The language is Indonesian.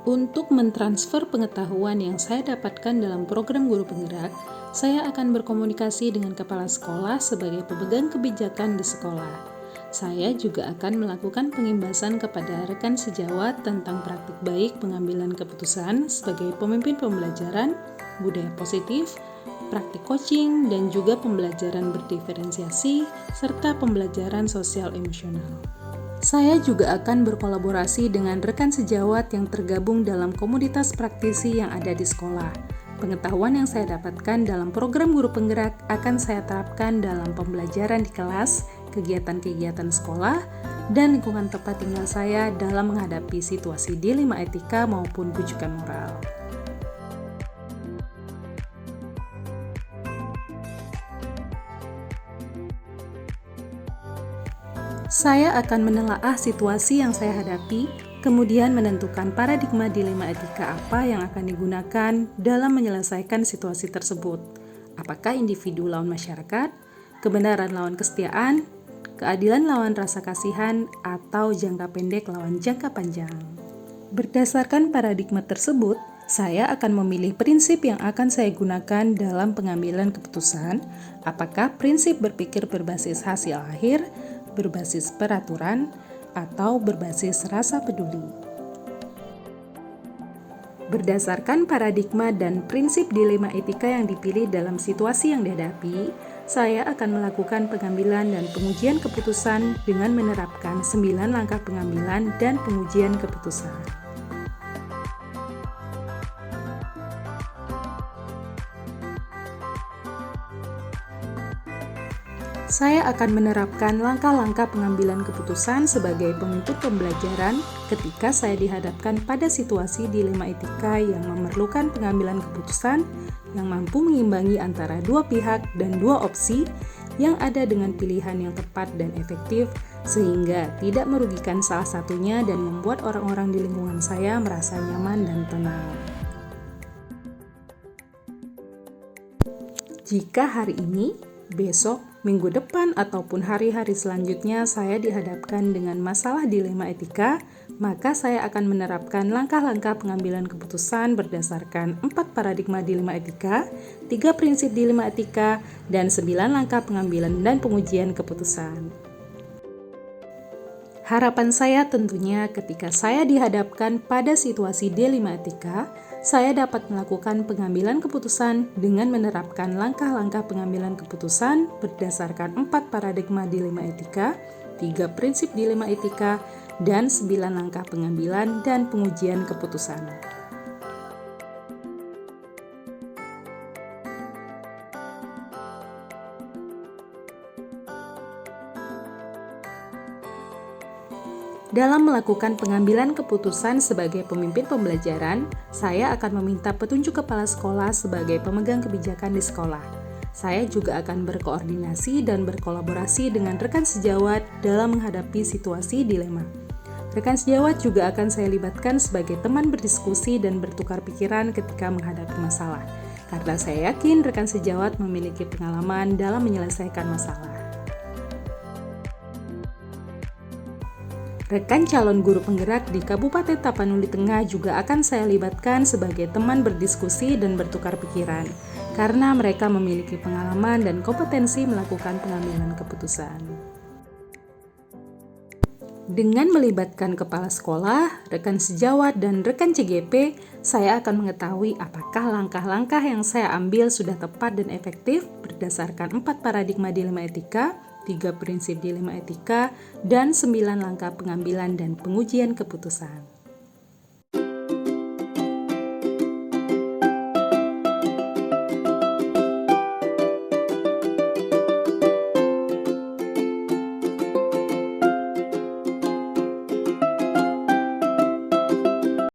Untuk mentransfer pengetahuan yang saya dapatkan dalam program Guru Penggerak, saya akan berkomunikasi dengan kepala sekolah sebagai pemegang kebijakan di sekolah. Saya juga akan melakukan pengimbasan kepada rekan sejawat tentang praktik baik pengambilan keputusan sebagai pemimpin pembelajaran, budaya positif, praktik coaching, dan juga pembelajaran berdiferensiasi, serta pembelajaran sosial emosional. Saya juga akan berkolaborasi dengan rekan sejawat yang tergabung dalam komunitas praktisi yang ada di sekolah. Pengetahuan yang saya dapatkan dalam program Guru Penggerak akan saya terapkan dalam pembelajaran di kelas, kegiatan-kegiatan sekolah, dan lingkungan tempat tinggal saya dalam menghadapi situasi dilema etika maupun rujukan moral. Saya akan menelaah situasi yang saya hadapi, kemudian menentukan paradigma dilema etika apa yang akan digunakan dalam menyelesaikan situasi tersebut. Apakah individu lawan masyarakat, kebenaran lawan kesetiaan, keadilan lawan rasa kasihan, atau jangka pendek lawan jangka panjang. Berdasarkan paradigma tersebut, saya akan memilih prinsip yang akan saya gunakan dalam pengambilan keputusan, apakah prinsip berpikir berbasis hasil akhir, berbasis peraturan, atau berbasis rasa peduli. Berdasarkan paradigma dan prinsip dilema etika yang dipilih dalam situasi yang dihadapi, saya akan melakukan pengambilan dan pengujian keputusan dengan menerapkan 9 langkah pengambilan dan pengujian keputusan. Saya akan menerapkan langkah-langkah pengambilan keputusan sebagai pemimpin pembelajaran ketika saya dihadapkan pada situasi dilema etika yang memerlukan pengambilan keputusan yang mampu mengimbangi antara dua pihak dan dua opsi yang ada dengan pilihan yang tepat dan efektif sehingga tidak merugikan salah satunya dan membuat orang-orang di lingkungan saya merasa nyaman dan tenang. Jika hari ini, besok, minggu depan, ataupun hari-hari selanjutnya saya dihadapkan dengan masalah dilema etika, maka saya akan menerapkan langkah-langkah pengambilan keputusan berdasarkan 4 paradigma dilema etika, 3 prinsip dilema etika, dan 9 langkah pengambilan dan pengujian keputusan. Harapan saya tentunya ketika saya dihadapkan pada situasi dilema etika, saya dapat melakukan pengambilan keputusan dengan menerapkan langkah-langkah pengambilan keputusan berdasarkan 4 paradigma dilema etika, 3 prinsip dilema etika, dan 9 langkah pengambilan dan pengujian keputusan. Dalam melakukan pengambilan keputusan sebagai pemimpin pembelajaran, saya akan meminta petunjuk kepala sekolah sebagai pemegang kebijakan di sekolah. Saya juga akan berkoordinasi dan berkolaborasi dengan rekan sejawat dalam menghadapi situasi dilema. Rekan sejawat juga akan saya libatkan sebagai teman berdiskusi dan bertukar pikiran ketika menghadapi masalah, karena saya yakin rekan sejawat memiliki pengalaman dalam menyelesaikan masalah. Rekan calon guru penggerak di Kabupaten Tapanuli Tengah juga akan saya libatkan sebagai teman berdiskusi dan bertukar pikiran, karena mereka memiliki pengalaman dan kompetensi melakukan pengambilan keputusan. Dengan melibatkan kepala sekolah, rekan sejawat, dan rekan CGP, saya akan mengetahui apakah langkah-langkah yang saya ambil sudah tepat dan efektif berdasarkan 4 paradigma dilema etika, 3 prinsip dilema etika, dan 9 langkah pengambilan dan pengujian keputusan.